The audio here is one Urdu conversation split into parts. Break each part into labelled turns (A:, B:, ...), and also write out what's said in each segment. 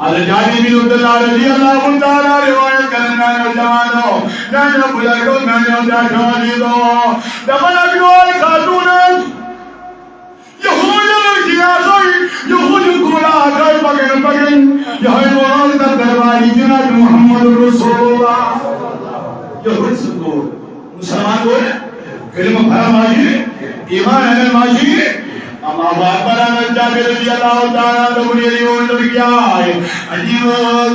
A: على جانب الله رضي الله تعالى رواية كلنا جوانو نحن بلغوا نحن جاهدوا دمنا بنوي خاتونا يهود الكياسوي يهود كولا كاي بغن يهود الدرباري جناب محمد رسول الله يهود سدور مسلمان دور كلمة فرماجي إيمان أنا ماجي أما أكبر أن جابر رضي الله تعالى عنه يقول لك أجيب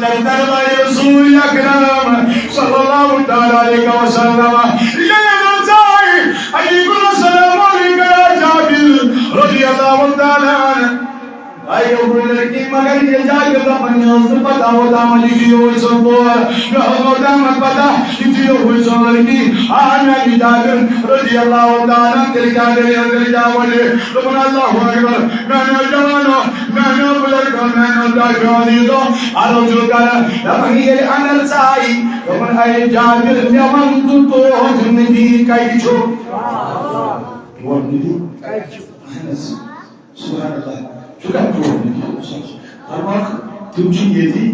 A: دربار رسول أكرم صلى الله تعالى عليه وسلم يا نزاي أجيب السلام عليك يا جابر رضي الله تعالى عنه أي يقول لك ما كان يجاك تمني أصل بتا ولا ملكي ويسبور يهودا مبتا يجي ويسبور لك أنا جابر رضي الله تعالى عنه جابر يقول ربنا الله أكبر نحن جوانو نحن بلغ نحن جاهدوا على جوكا لمن أنا الساي ربنا أي جابر يوم تطوع جندي كايشو ورني كايشو سبحان الله شكرا أربعة تمشي يدي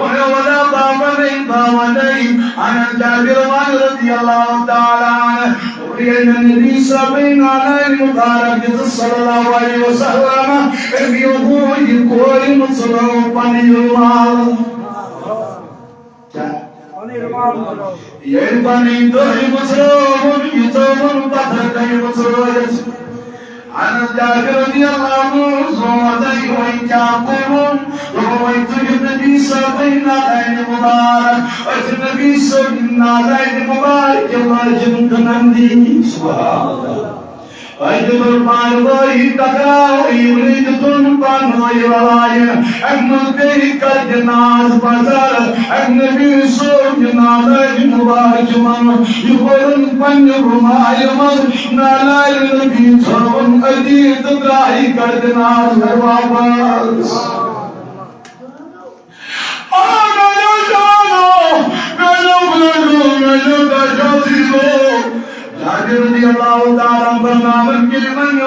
A: ولا ضامنين أنا جابر رضي الله تعالى عنه وبين النبي صلى المبارك صلى الله عليه وسلم يقول كل مسلم بنيرمال يبني دور مسلم يتوم بحر مسلم أنا جابر رضي الله عنه ويكابون ورويت النبي صلى الله عليه وسلم النبي صلى الله عليه وسلم الله جنتنندي سبحان الله أجبر مالوي تكاو يريد تنبان ويرايا النبي كالجناز بزار النبي صلى الله عليه وسلم يقولون بني رماي من نالاي النبي صلى أجيد دراي كالجناز باباس أنا يجانو ملو جابر رضي الله تعالى عنه من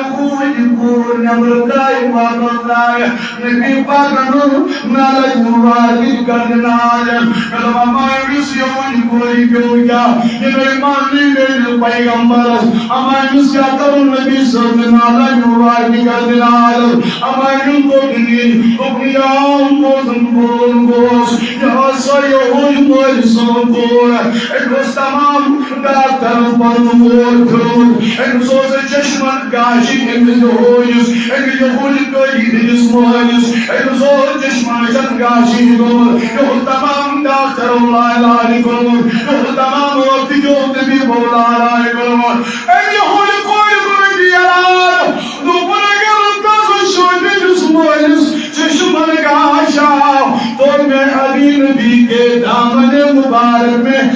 A: يقول نمرقاي وابرقاي نبي باغنو نالك مرادي كرنال كلما ما يسيون كوي كويا يماني من پیغمبر اما يسكتر النبي صلى الله عليه وسلم اما ينقذني وقيام بوزنبوز يا سيهون بوزنبوز الوستمام داكتر بوزنبوز and so the judgment gashi in the hoyus and the holy god in the smoyus and so the judgment gashi go yo tamam doctor la ilaha illallah yo tamam waqt jo nabi bola la ilaha and the holy god go di ala no panagar ta so the smoyus judgment gasha to main abhi nabi ke daman mubarak mein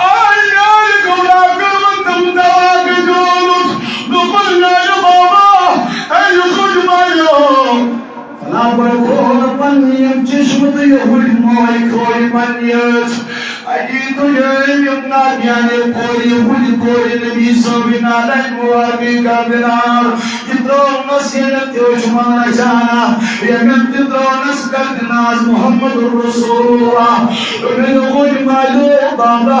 A: أيال كولاك من تمتواك جولوس نقلنا يقوما أي خجما يوم فلا بركون بنيم تشمد يهول موي كوي بنيت أجيت يمنا يعني كوري نبي سبنا لك موابي كابنار يدرون نسينا تيوشمان رجانا يمن تدرون نسكتنا محمد رسول الله نقول مالو بابا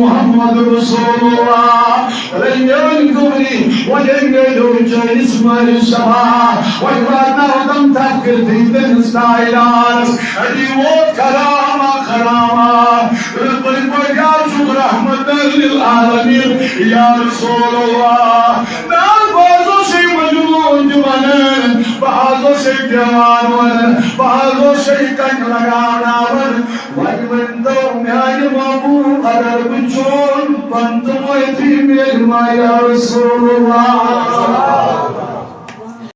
A: محمد رسول الله لن ينكرني ولن يدرج اسم الشفاعة وإبادنا ودم تفكر في تنستعيدان اليوم كرامة رقل وجاب رحمة للعالمين يا رسول الله نال بازو شيء مجنون جمالين بازو شيء جوان ولن بازو شيء كن لغانا ولن وإبن دوم يا مابو قدر بجون بنتم ويتيم يا رسول الله